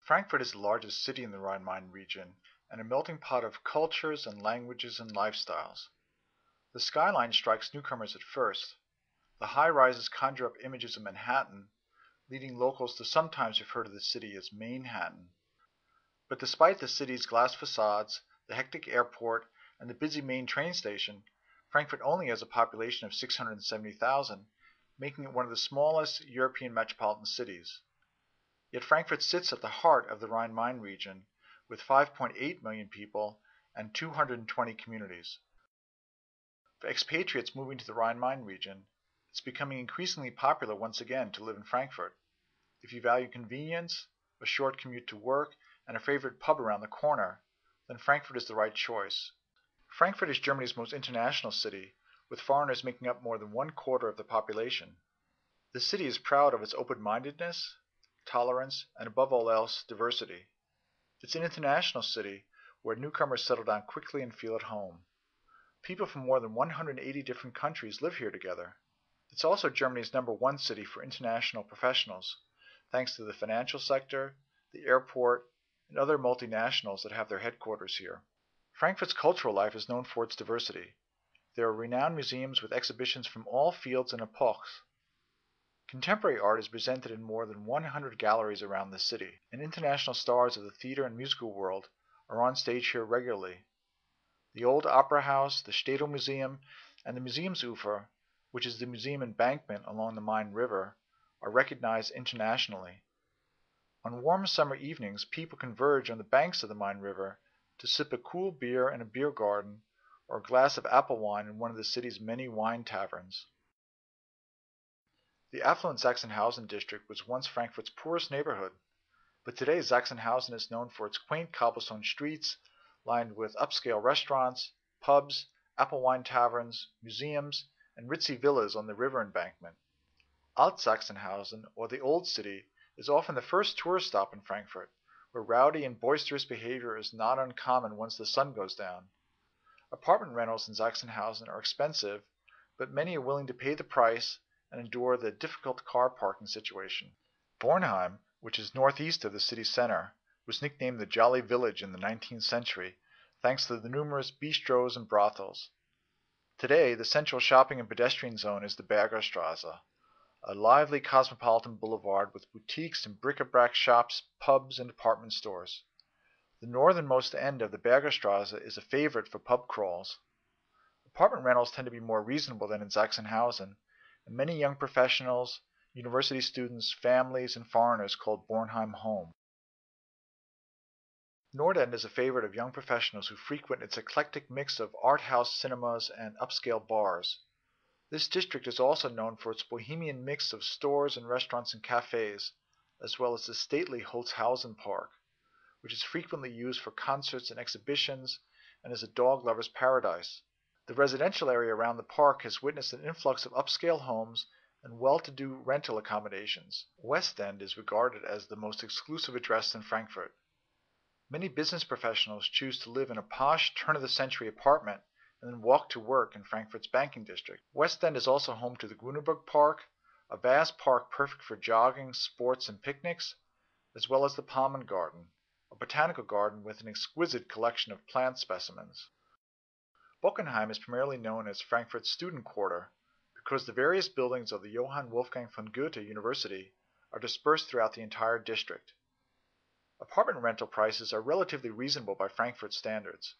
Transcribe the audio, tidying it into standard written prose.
Frankfurt is the largest city in the Rhein-Main region and a melting pot of cultures and languages and lifestyles. The skyline strikes newcomers at first. The high-rises conjure up images of Manhattan, leading locals to sometimes refer to the city as Mainhattan. But despite the city's glass facades, the hectic airport, and the busy main train station, Frankfurt only has a population of 670,000, making it one of the smallest European metropolitan cities. Yet Frankfurt sits at the heart of the Rhein-Main region, with 5.8 million people and 220 communities. For expatriates moving to the Rhein-Main region, it's becoming increasingly popular once again to live in Frankfurt. If you value convenience, a short commute to work, and a favorite pub around the corner, then Frankfurt is the right choice. Frankfurt is Germany's most international city, with foreigners making up more than 1/4 of the population. The city is proud of its open-mindedness, tolerance, and above all else, diversity. It's an international city where newcomers settle down quickly and feel at home. People from more than 180 different countries live here together. It's also Germany's #1 city for international professionals, thanks to the financial sector, the airport, and other multinationals that have their headquarters here. Frankfurt's cultural life is known for its diversity. There are renowned museums with exhibitions from all fields and epochs. Contemporary art is presented in more than 100 galleries around the city, and international stars of the theater and musical world are on stage here regularly. The old Opera House, the Städel Museum, and the Museumsufer, which is the museum embankment along the Main River, are recognized internationally. On warm summer evenings, people converge on the banks of the Main River to sip a cool beer in a beer garden or a glass of apple wine in one of the city's many wine taverns. The affluent Sachsenhausen district was once Frankfurt's poorest neighborhood, but today Sachsenhausen is known for its quaint cobblestone streets lined with upscale restaurants, pubs, apple wine taverns, museums, and ritzy villas on the river embankment. Alt-Sachsenhausen, or the Old City, is often the first tourist stop in Frankfurt, where rowdy and boisterous behavior is not uncommon once the sun goes down. Apartment rentals in Sachsenhausen are expensive, but many are willing to pay the price and endure the difficult car parking situation. Bornheim, which is northeast of the city center, was nicknamed the Jolly Village in the 19th century, thanks to the numerous bistros and brothels. Today, the central shopping and pedestrian zone is the Bergerstraße, a lively cosmopolitan boulevard with boutiques and bric-a-brac shops, pubs, and department stores. The northernmost end of the Bergerstraße is a favorite for pub crawls. Apartment rentals tend to be more reasonable than in Sachsenhausen, and many young professionals, university students, families, and foreigners call Bornheim home. Nordend is a favorite of young professionals who frequent its eclectic mix of art house cinemas and upscale bars. This district is also known for its bohemian mix of stores and restaurants and cafes, as well as the stately Holzhausen Park, which is frequently used for concerts and exhibitions and is a dog lover's paradise. The residential area around the park has witnessed an influx of upscale homes and well-to-do rental accommodations. Westend is regarded as the most exclusive address in Frankfurt. Many business professionals choose to live in a posh, turn-of-the-century apartment and then walk to work in Frankfurt's banking district. Westend is also home to the Grüneberg Park, a vast park perfect for jogging, sports, and picnics, as well as the Palmen Garden, a botanical garden with an exquisite collection of plant specimens. Bockenheim is primarily known as Frankfurt's student quarter because the various buildings of the Johann Wolfgang von Goethe University are dispersed throughout the entire district. Apartment rental prices are relatively reasonable by Frankfurt standards.